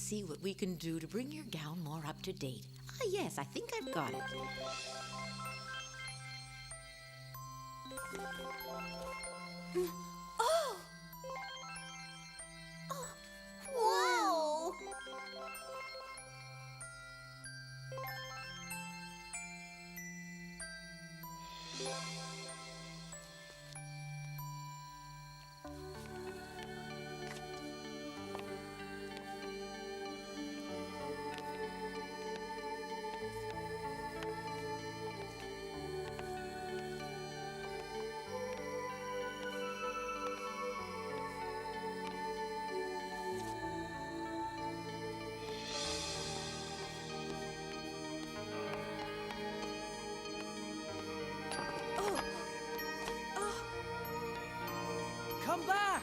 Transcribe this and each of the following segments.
see what we can do to bring your gown more up to date. Ah, yes, I think I've got it. Oh! Whoa! Come back!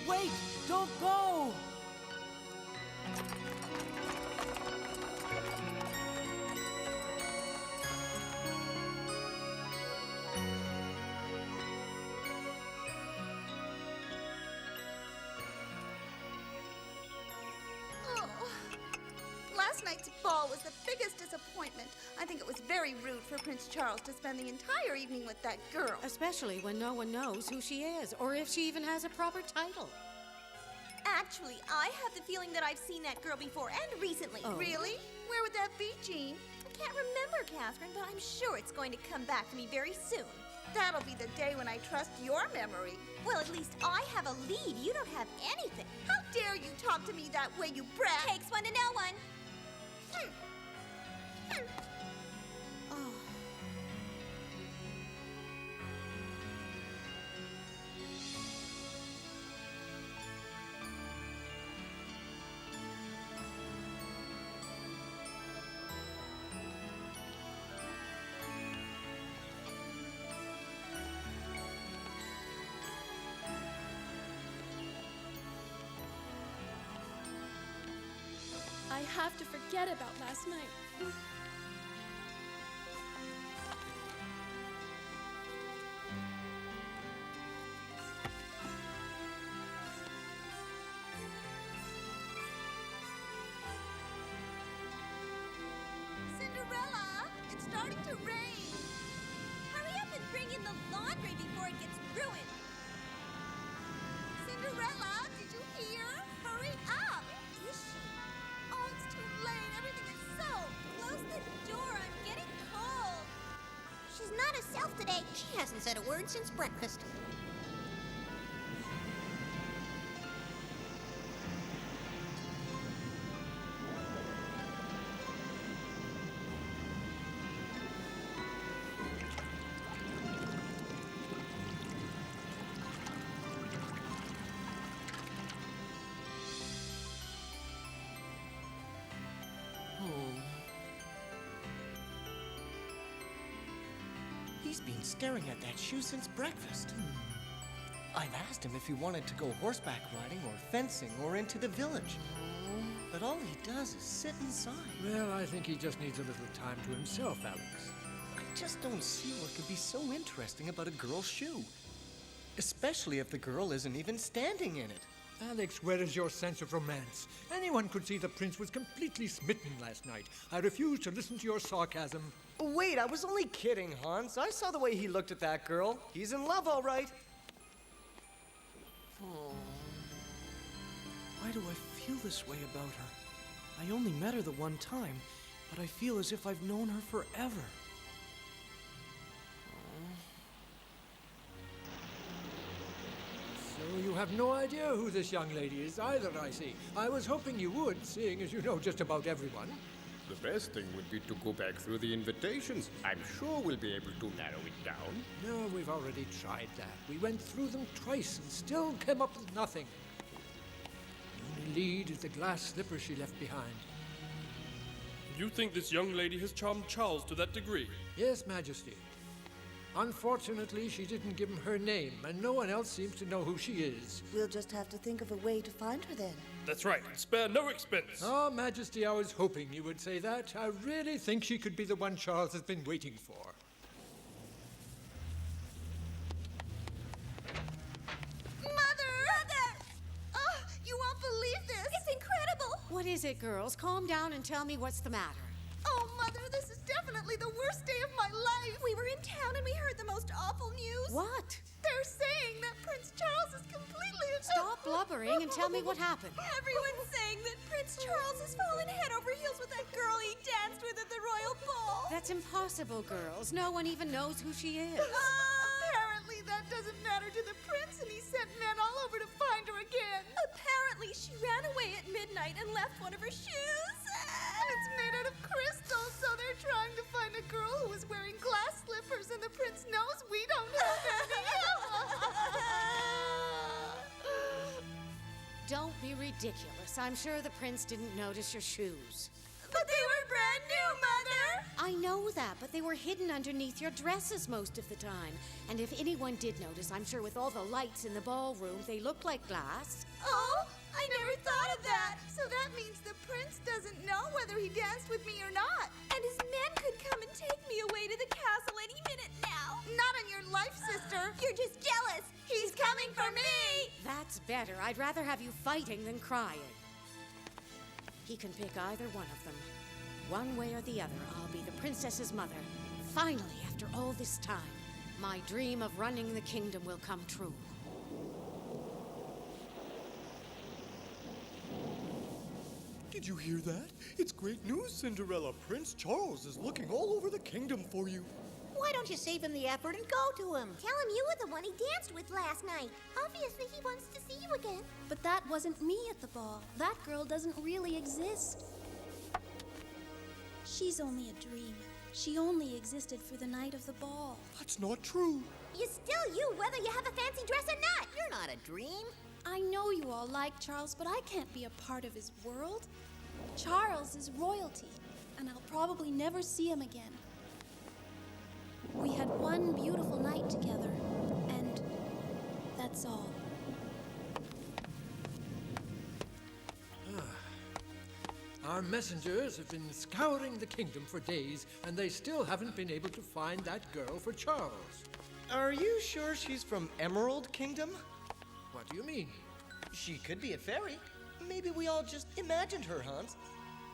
Wait! Don't go! Last night's ball was the biggest disappointment. I think it was very rude for Prince Charles to spend the entire evening with that girl. Especially when no one knows who she is, or if she even has a proper title. Actually, I have the feeling that I've seen that girl before, and recently. Oh. Really? Where would that be, Jean? I can't remember, Catherine, but I'm sure it's going to come back to me very soon. That'll be the day when I trust your memory. Well, at least I have a lead. You don't have anything. How dare you talk to me that way, you brat! Takes one to know one. I have to forget about last night. Cinderella, it's starting to rain. Hurry up and bring in the laundry before it gets ruined. Cinderella, did you hear? Hurry up! Is she? Oh, it's too late. Everything is soaked. Close the door. I'm getting cold. She's not herself today. She hasn't said a word since breakfast. He's been staring at that shoe since breakfast. I've asked him if he wanted to go horseback riding or fencing or into the village. But all he does is sit inside. Well, I think he just needs a little time to himself, Alex. I just don't see what could be so interesting about a girl's shoe. Especially if the girl isn't even standing in it. Alex, where is your sense of romance? Anyone could see the prince was completely smitten last night. I refuse to listen to your sarcasm. Wait, I was only kidding, Hans. I saw the way he looked at that girl. He's in love, all right. Why do I feel this way about her? I only met her the one time, but I feel as if I've known her forever. So you have no idea who this young lady is either, I see. I was hoping you would, seeing as you know just about everyone. The best thing would be to go back through the invitations. I'm sure we'll be able to narrow it down. No, we've already tried that. We went through them twice and still came up with nothing. The only lead is the glass slipper she left behind. You think this young lady has charmed Charles to that degree? Yes, Majesty. Unfortunately, she didn't give him her name, and no one else seems to know who she is. We'll just have to think of a way to find her then. That's right. Spare no expense. Oh, Majesty, I was hoping you would say that. I really think she could be the one Charles has been waiting for. is it, girls? Calm down and tell me what's the matter. Oh, Mother, this is definitely the worst day of my life. We were in town and we heard the most awful news. What? They're saying that Prince Charles is completely... Stop blubbering and tell me what happened. Everyone's saying that Prince Charles has fallen head over heels with that girl he danced with at the royal ball. That's impossible, girls. No one even knows who she is. Apparently that doesn't matter to the prince, and he sent men all over to find her again. Apparently she ran away at midnight and left one of her shoes. It's made out of crystal, so they're trying to find a girl who was wearing glass slippers, and the prince knows we don't have any. Don't be ridiculous. I'm sure the prince didn't notice your shoes. But they were brand new, Mother! I know that, but they were hidden underneath your dresses most of the time. And if anyone did notice, I'm sure with all the lights in the ballroom, they looked like glass. Oh, I never thought of that. So that means the prince doesn't know whether he danced with me or not. And his men could come and take me away to the castle any minute now. Not on your life, sister. You're just jealous. He's coming for me. That's better. I'd rather have you fighting than crying. He can pick either one of them. One way or the other, I'll be the princess's mother. Finally, after all this time, my dream of running the kingdom will come true. Did you hear that? It's great news, Cinderella. Prince Charles is looking all over the kingdom for you. Why don't you save him the effort and go to him? Tell him you were the one he danced with last night. Obviously, he wants to see you again. But that wasn't me at the ball. That girl doesn't really exist. She's only a dream. She only existed for the night of the ball. That's not true. You're still you, whether you have a fancy dress or not. You're not a dream. I know you all like Charles, but I can't be a part of his world. Charles is royalty, and I'll probably never see him again. We had one beautiful night together, and that's all. Our messengers have been scouring the kingdom for days, and they still haven't been able to find that girl for Charles. Are you sure she's from Emerald Kingdom? What do you mean? She could be a fairy. Maybe we all just imagined her, Hans.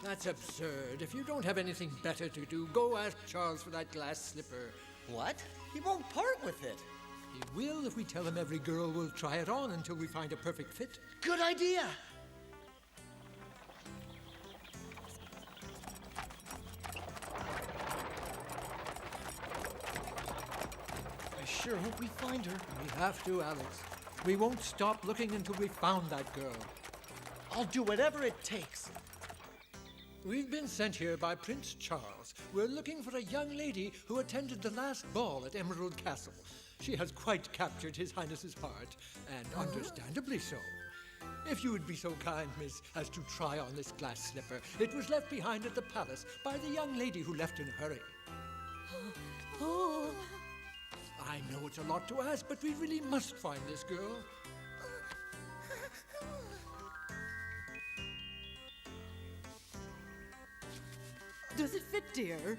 That's absurd. If you don't have anything better to do, go ask Charles for that glass slipper. What? He won't part with it. He will if we tell him every girl will try it on until we find a perfect fit. Good idea! I sure hope we find her. We have to, Alex. We won't stop looking until we found that girl. I'll do whatever it takes. We've been sent here by Prince Charles. We're looking for a young lady who attended the last ball at Emerald Castle. She has quite captured His Highness's heart, and understandably so. If you would be so kind, miss, as to try on this glass slipper. It was left behind at the palace by the young lady who left in a hurry. Oh. I know it's a lot to ask, but we really must find this girl. Does it fit, dear?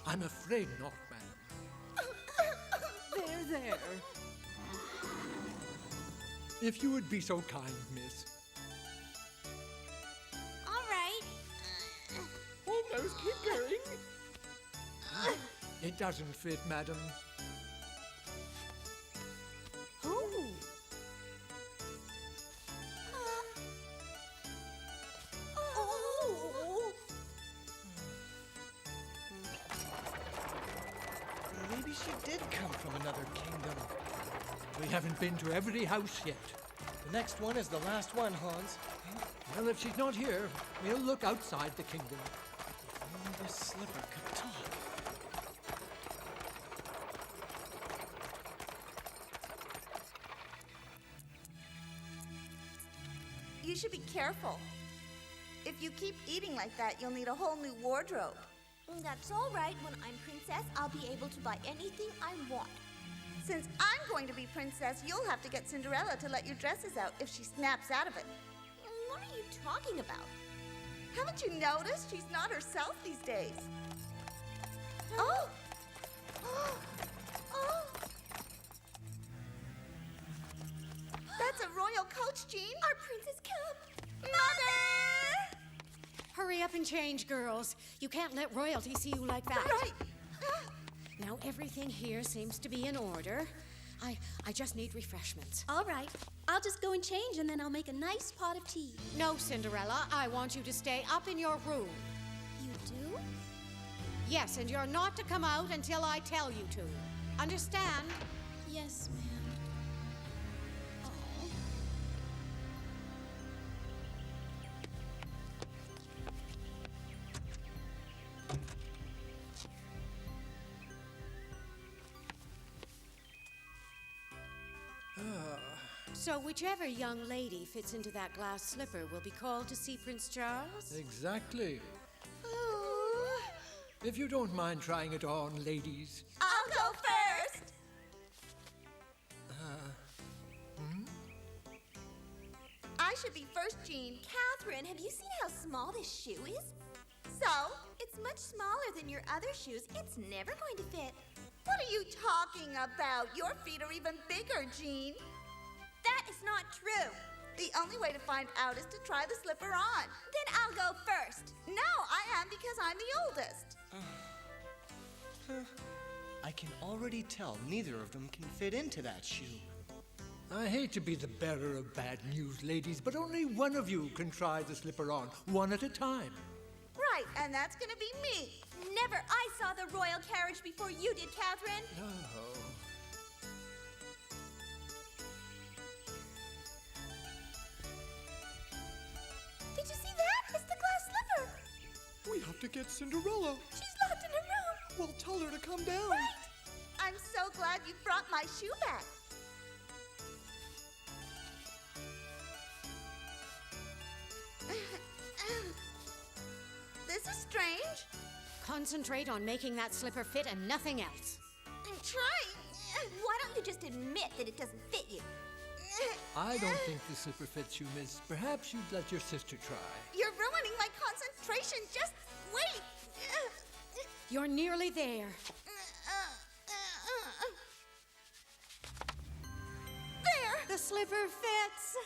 I'm afraid not, madam. There. If you would be so kind, miss. All right. Almost keep going. It doesn't fit, madam. Oh. Maybe she did come from another kingdom. We haven't been to every house yet. The next one is the last one, Hans. Well, if she's not here, we'll look outside the kingdom. If only this slipper could talk. You should be careful. If you keep eating like that, you'll need a whole new wardrobe. That's all right. When I'm princess, I'll be able to buy anything I want. Since I'm going to be princess, you'll have to get Cinderella to let your dresses out if she snaps out of it. What are you talking about? Haven't you noticed? She's not herself these days. Oh! That's a royal coach, Jean. Our hurry up and change, girls. You can't let royalty see you like that. Right. Now everything here seems to be in order. I just need refreshments. All right. I'll just go and change, and then I'll make a nice pot of tea. No, Cinderella, I want you to stay up in your room. You do? Yes, and you're not to come out until I tell you to. Understand? Yes, ma'am. Oh. So whichever young lady fits into that glass slipper will be called to see Prince Charles? Exactly. If you don't mind trying it on, ladies. I'll go first. I should be first, Jean. Catherine, have you seen how small this shoe is? So, it's much smaller than your other shoes. It's never going to fit. What are you talking about? Your feet are even bigger, Jean. That is not true. The only way to find out is to try the slipper on. Then I'll go first. No, I am because I'm the oldest. I can already tell neither of them can fit into that shoe. I hate to be the bearer of bad news, ladies, but only one of you can try the slipper on, one at a time. Right, and that's gonna be me. Never. I saw the royal carriage before you did, Catherine. Oh. Did you see that? It's the glass slipper. We have to get Cinderella. She's locked in her room. Well, tell her to come down. Right. I'm so glad you brought my shoe back. This is strange. Concentrate on making that slipper fit and nothing else. I'm trying. Why don't you just admit that it doesn't fit you? I don't think the slipper fits you, miss. Perhaps you'd let your sister try. You're ruining my concentration. Just wait. You're nearly there. There. The slipper fits.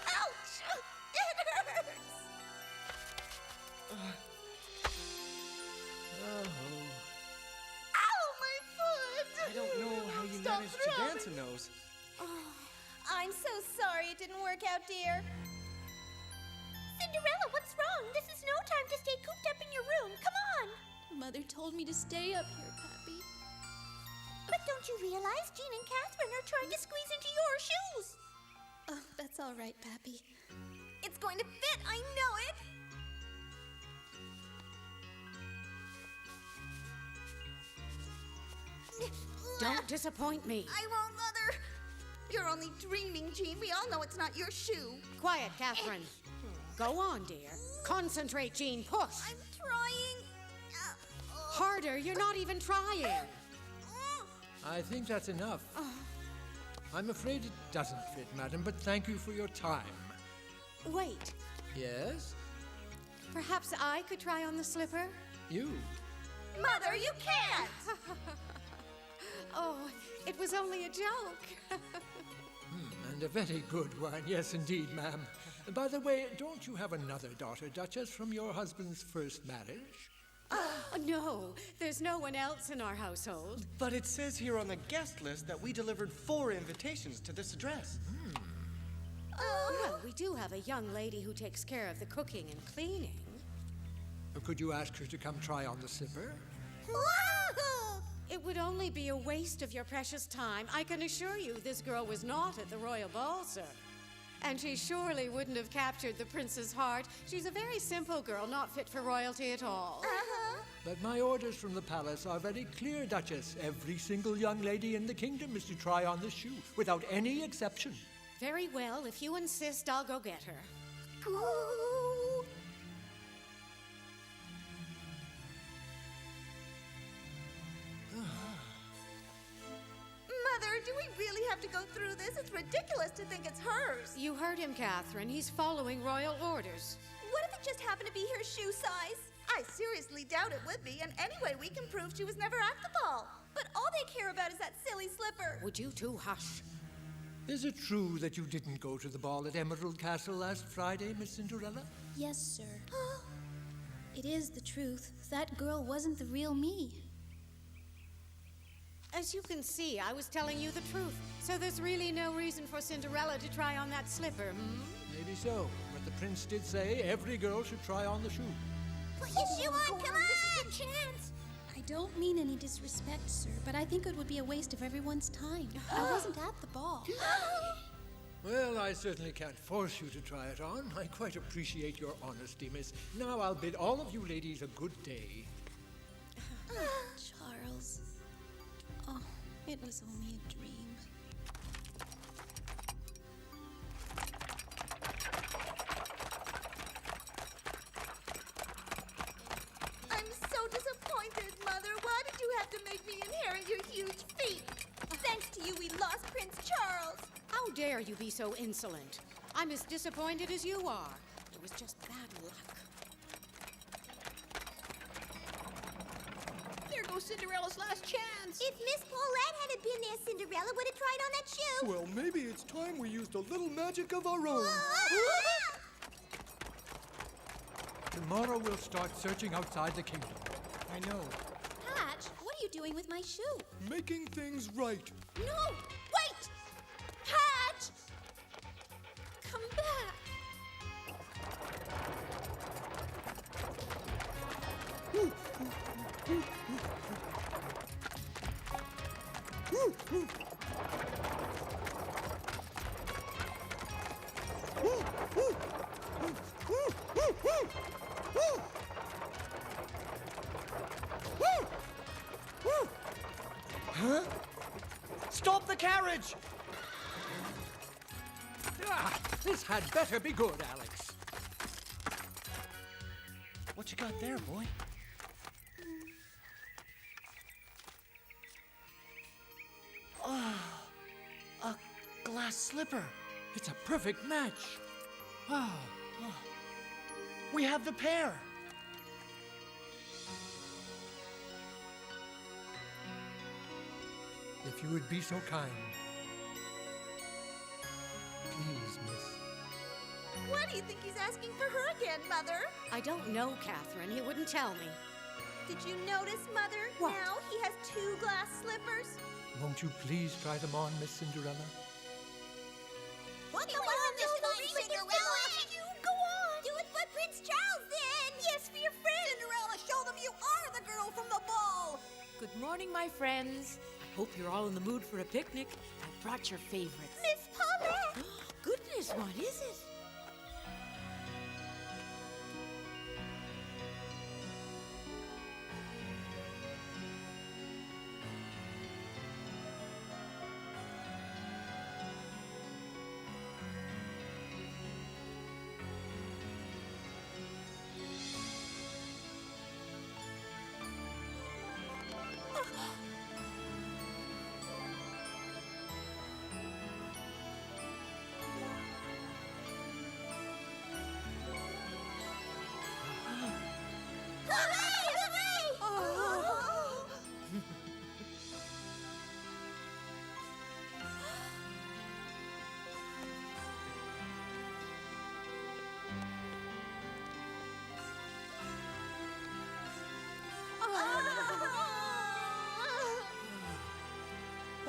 Ouch! It hurts. Oh. Ow, my foot! I don't know how you Stop managed to throbbing. dance in those. I'm so sorry it didn't work out, dear. Cinderella, what's wrong? This is no time to stay cooped up in your room. Come on. Mother told me to stay up here, Pappy. But don't you realize Jean and Catherine are trying to squeeze into your shoes? Oh, that's all right, Pappy. It's going to fit, I know it. Don't disappoint me. I won't, Mother. You're only dreaming, Jean. We all know it's not your shoe. Quiet, Catherine. Go on, dear. Concentrate, Jean. Push. I'm trying. Harder. You're not even trying. I think that's enough. I'm afraid it doesn't fit, madam, but thank you for your time. Wait. Yes? Perhaps I could try on the slipper? You? Mother, you can't. Oh, it was only a joke. And a very good one. Yes, indeed, ma'am. By the way, don't you have another daughter, Duchess, from your husband's first marriage? No, there's no one else in our household. But it says here on the guest list that we delivered 4 invitations to this address. Well, we do have a young lady who takes care of the cooking and cleaning. Could you ask her to come try on the slipper? It would only be a waste of your precious time. I can assure you this girl was not at the royal ball, sir. And she surely wouldn't have captured the prince's heart. She's a very simple girl, not fit for royalty at all. But my orders from the palace are very clear, Duchess. Every single young lady in the kingdom is to try on the shoe, without any exception. Very well, if you insist, I'll go get her. Mother, do we really have to go through this? It's ridiculous to think it's hers. You heard him, Catherine. He's following royal orders. What if it just happened to be her shoe size? I seriously doubt it would be, and anyway, we can prove she was never at the ball. But all they care about is that silly slipper. Would you two hush? Is it true that you didn't go to the ball at Emerald Castle last Friday, Miss Cinderella? Yes, sir. It is the truth. That girl wasn't the real me. As you can see, I was telling you the truth. So there's really no reason for Cinderella to try on that slipper, hmm? Maybe so, but the prince did say every girl should try on the shoe. Put your shoe on, come on! This is a chance! I don't mean any disrespect, sir, but I think it would be a waste of everyone's time. I wasn't at the ball. Well, I certainly can't force you to try it on. I quite appreciate your honesty, miss. Now I'll bid all of you ladies a good day. Charles. Oh, it was only a dream. I'm so disappointed, Mother. Why did you have to make me inherit your huge feet? Thanks to you, we lost Prince Charles. How dare you be so insolent? I'm as disappointed as you are. It was just bad luck. There goes Cinderella's last chance. If Miss Paulette hadn't been there, Cinderella would have tried on that shoe. Well, maybe it's time we used a little magic of our own. Tomorrow we'll start searching outside the kingdom. I know. Patch, what are you doing with my shoe? Making things right. No! Wait! Patch! Come back! Huh? Stop the carriage! Ah, this had better be good, Alex. What you got there, boy? Ah, a glass slipper. It's a perfect match. Ah, We have the pair. if you would be so kind. Please, miss. Why do you think he's asking for her again, Mother? I don't know, Catherine. He wouldn't tell me. Did you notice, Mother? What? Now he has 2 glass slippers. Won't you please try them on, Miss Cinderella? Put them on this time, Cinderella! You go on! Do it for Prince Charles, then! Yes, for your friend! Cinderella, show them you are the girl from the ball. Good morning, my friends. I hope you're all in the mood for a picnic. I brought your favorites. Miss Paulette! Goodness, what is it?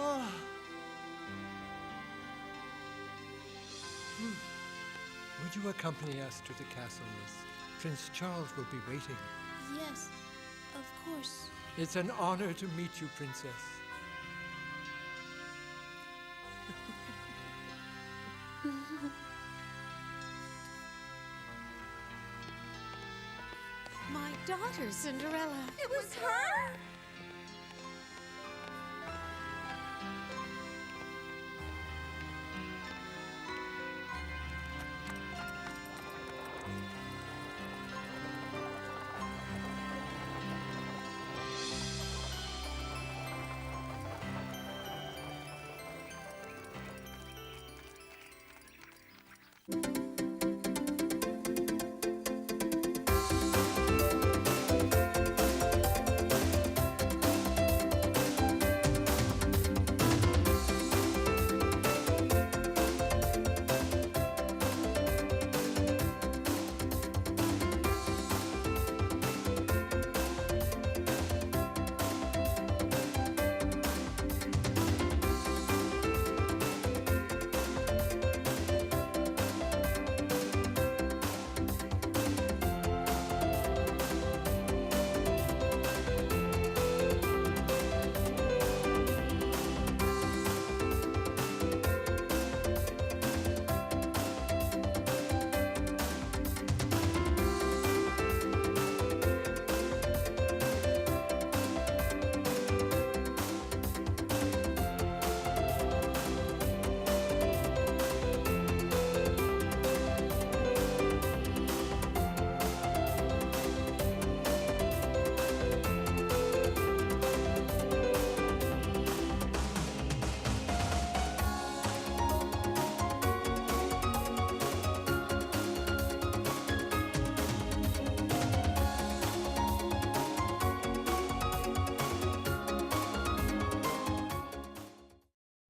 Oh, Would you accompany us to the castle, miss? Prince Charles will be waiting. Yes, of course. It's an honor to meet you, Princess. My daughter, Cinderella. It was her!